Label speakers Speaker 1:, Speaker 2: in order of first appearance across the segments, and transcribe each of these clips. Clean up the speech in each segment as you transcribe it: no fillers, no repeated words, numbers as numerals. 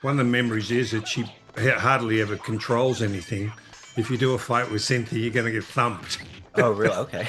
Speaker 1: One of the memories is that she hardly ever controls anything. If you do a fight with Cynthia, you're going to get thumped.
Speaker 2: Oh, really? Okay.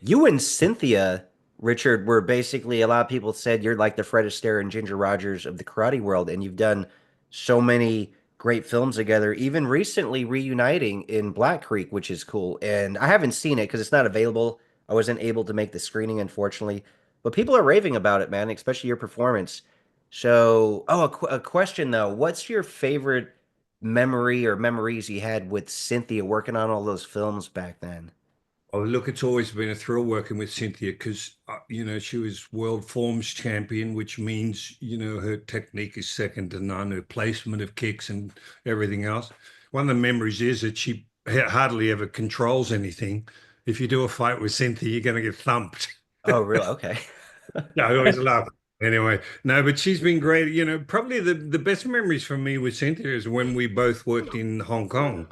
Speaker 2: You and Cynthia, Richard, were basically a lot of people said you're like the Fred Astaire and Ginger Rogers of the karate world, and you've done so many great films together, even recently reuniting in Black Creek, which is cool. And I haven't seen it because it's not available. I wasn't able to make the screening, unfortunately. But people are raving about it, man, especially your performance. So, a question though. What's your favorite memory or memories you had with Cynthia working on all those films back then?
Speaker 1: Oh, look, it's always been a thrill working with Cynthia because, she was world forms champion, which means, her technique is second to none, her placement of kicks and everything else. One of the memories is that she hardly ever controls anything. If you do a fight with Cynthia, you're going to get thumped.
Speaker 2: Oh, really? Okay.
Speaker 1: Yeah, I always laugh. Anyway, no, but she's been great. Probably the best memories for me with Cynthia is when we both worked in Hong Kong.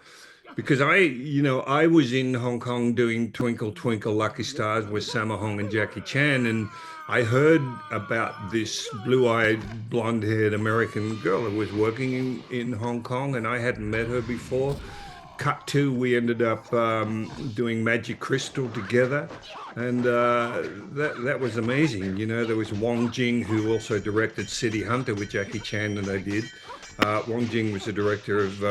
Speaker 1: Because I was in Hong Kong doing Twinkle Twinkle Lucky Stars with Sammo Hung and Jackie Chan, and I heard about this blue-eyed, blonde-haired American girl that was working in Hong Kong, and I hadn't met her before. Cut to, we ended up doing Magic Crystal together, and that was amazing. There was Wong Jing, who also directed City Hunter with Jackie Chan, and I did. Wong Jing was the director of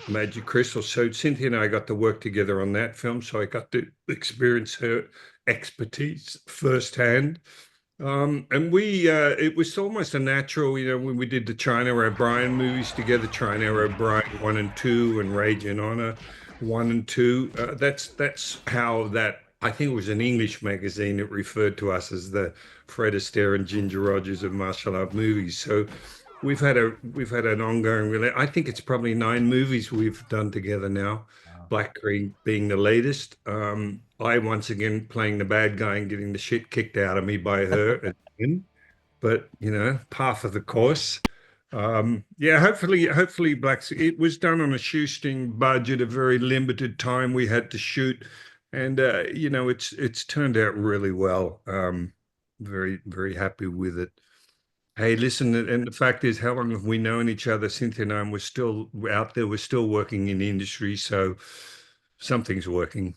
Speaker 1: Magic Crystal. So Cynthia and I got to work together on that film. So I got to experience her expertise firsthand. And it was almost a natural, when we did the China O'Brien movies together, China O'Brien 1 and 2 and Rage and Honor 1 and 2. That's how that, I think it was an English magazine that referred to us as the Fred Astaire and Ginger Rogers of martial art movies. So we've had an ongoing I think it's probably 9 movies we've done together now.
Speaker 2: Wow.
Speaker 1: Black Creek being the latest. I once again playing the bad guy and getting the shit kicked out of me by her at the end. But par for the course. Yeah, hopefully it was done on a shoestring budget, a very limited time we had to shoot, and it's turned out really well. Very, very happy with it. Hey, listen, and the fact is, how long have we known each other? Cynthia and I we're still out there, we're still working in the industry, so something's working.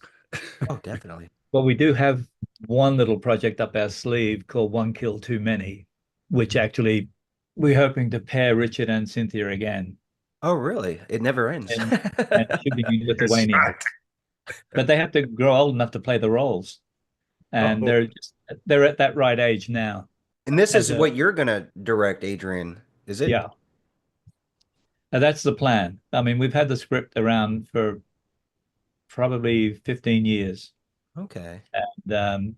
Speaker 2: Oh, definitely.
Speaker 3: Well, we do have one little project up our sleeve called One Kill Too Many, which actually we're hoping to pair Richard and Cynthia again.
Speaker 2: Oh, really? It never ends.
Speaker 3: And it should be in
Speaker 1: That's
Speaker 3: Lithuania.
Speaker 1: right.
Speaker 3: But they have to grow old enough to play the roles. And
Speaker 1: Oh,
Speaker 3: they're at that right age now.
Speaker 2: And this
Speaker 3: As
Speaker 2: is
Speaker 3: a
Speaker 2: what you're gonna direct, Adrian, is it?
Speaker 3: Yeah. And that's the plan. I mean, we've had the script around for probably 15 years.
Speaker 2: Okay.
Speaker 3: And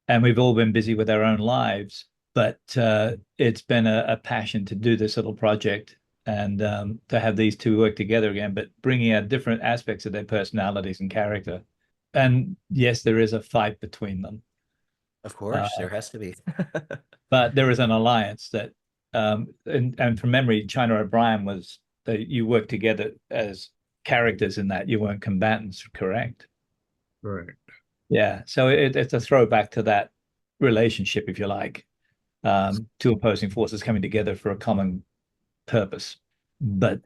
Speaker 3: and we've all been busy with our own lives, but it's been a passion to do this little project and to have these two work together again, but bringing out different aspects of their personalities and character. And yes, there is a fight between them,
Speaker 2: Of
Speaker 3: uh,
Speaker 2: course, there has to be.
Speaker 3: but there is an alliance that, and from memory, China O'Brien was that you worked together as characters in that you weren't combatants, correct?
Speaker 1: right.
Speaker 3: Yeah, so it's a throwback to that relationship, if you like, two opposing forces coming together for a common purpose. But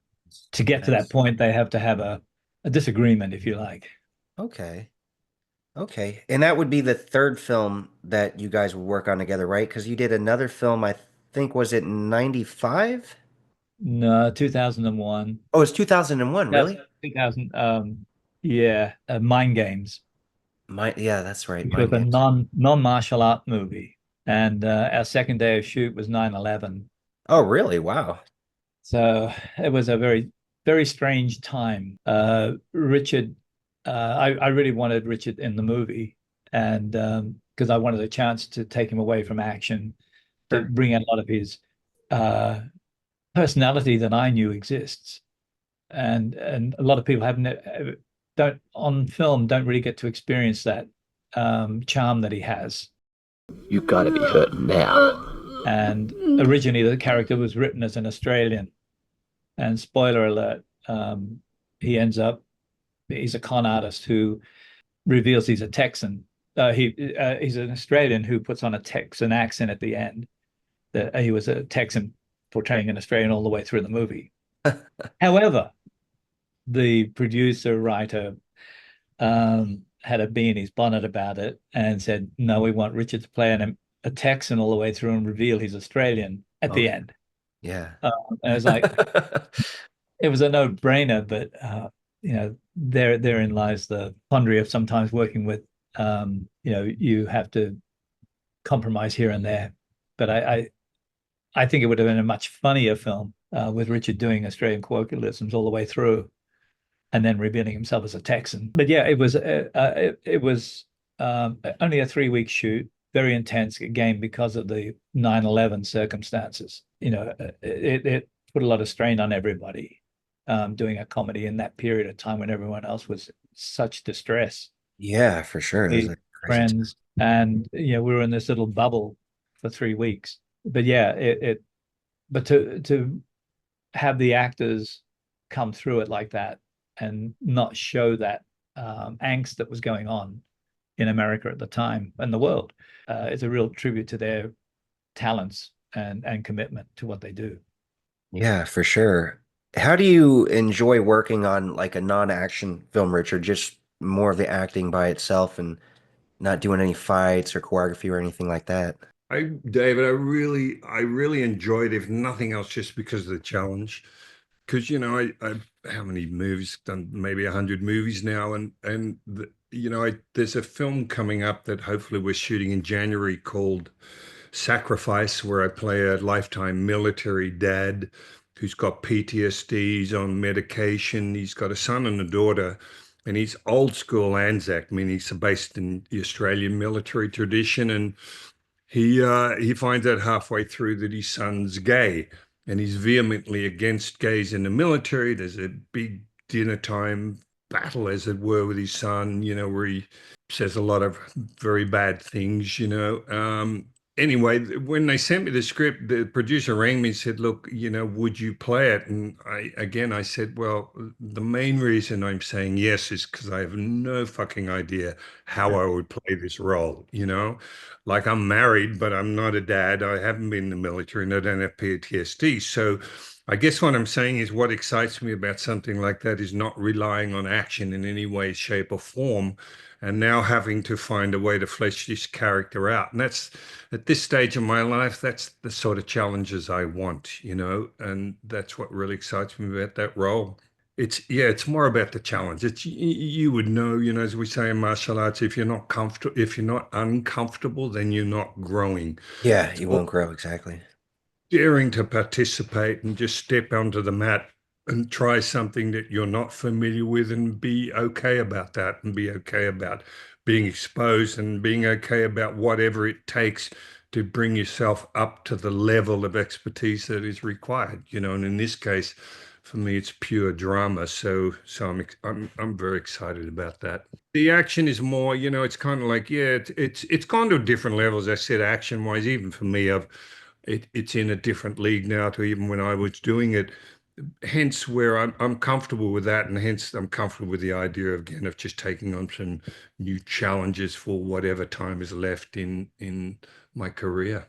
Speaker 3: to get to that
Speaker 2: Nice.
Speaker 3: point, they have to have a disagreement, if you like.
Speaker 2: Okay. Okay. And that would be the third film that you guys would work on together, right? Because you did another film, I think, was it 95?
Speaker 3: No, 2001.
Speaker 2: Oh, it's 2001, really?
Speaker 3: 2000, yeah, Mind Games,
Speaker 2: Yeah, that's right.
Speaker 3: which was
Speaker 2: Mind
Speaker 3: a
Speaker 2: Games.
Speaker 3: non-martial art movie. And our second day of shoot was 9/11.
Speaker 2: Oh, really? Wow.
Speaker 3: So it was a very strange time. Richard, I really wanted Richard in the movie, and because I wanted a chance to take him away from action, to
Speaker 1: Sure.
Speaker 3: bring out a lot of his uh, personality that I knew exists, and a lot of people haven't don't on film don't really get to experience that charm that he has.
Speaker 4: You gotta be hurting now.
Speaker 3: And originally, the character was written as an Australian. And spoiler alert, he ends up, he's a con artist who reveals he's a Texan. He's an Australian who puts on a Texan accent at the end. That he was a Texan portraying an Australian all the way through the movie. However, the producer writer had a bee in his bonnet about it and said, "No, we want Richard to play a Texan all the way through and reveal he's Australian at the end."
Speaker 2: Yeah.
Speaker 3: And I was like, it was a no-brainer, but therein lies the quandary of sometimes working with, you have to compromise here and there. But I think it would have been a much funnier film with Richard doing Australian colloquialisms all the way through, and then revealing himself as a Texan. But yeah, it was only a 3-week shoot, very intense again because of the 9/11 circumstances. It put a lot of strain on everybody doing a comedy in that period of time when everyone else was such distress.
Speaker 2: Yeah, for sure. It was a crazy
Speaker 3: Friends, and we were in this little bubble for 3 weeks. But yeah, but to have the actors come through it like that and not show that angst that was going on in America at the time and the world is a real tribute to their talents and commitment to what they do.
Speaker 2: Yeah, for sure. How do you enjoy working on like a non-action film, Richard? Just more of the acting by itself and not doing any fights or choreography or anything like that.
Speaker 1: David, I really enjoyed, if nothing else, just because of the challenge. Because I how many movies, done maybe 100 movies now, and there's a film coming up that hopefully we're shooting in January called Sacrifice, where I play a lifetime military dad who's got PTSD, he's on medication, he's got a son and a daughter, and he's old school Anzac, meaning he's based in the Australian military tradition, and he finds out halfway through that his son's gay, and he's vehemently against gays in the military. There's a big dinner time battle, as it were, with his son, where he says a lot of very bad things. Anyway, when they sent me the script, the producer rang me and said, "Look, would you play it?" And I said, "Well, the main reason I'm saying yes is because I have no fucking idea how I would play this role. Like, I'm married, but I'm not a dad. I haven't been in the military and I don't have PTSD. So I guess what I'm saying is what excites me about something like that is not relying on action in any way, shape, or form, and now having to find a way to flesh this character out. And that's, at this stage of my life, that's the sort of challenges I want, and that's what really excites me about that role. It's more about the challenge. You would know, as we say in martial arts, if you're not comfortable, if you're not uncomfortable, then you're not growing.
Speaker 2: Yeah, you won't grow exactly.
Speaker 1: Daring to participate and just step onto the mat and try something that you're not familiar with and be okay about that, and be okay about being exposed, and being okay about whatever it takes to bring yourself up to the level of expertise that is required. And in this case, for me, it's pure drama. So I'm very excited about that. The action is more, it's kind of like, yeah, it's gone to different levels. I said, action wise, even for me, it's in a different league now to even when I was doing it. Hence where I'm comfortable with that, and hence I'm comfortable with the idea of, again, of just taking on some new challenges for whatever time is left in my career.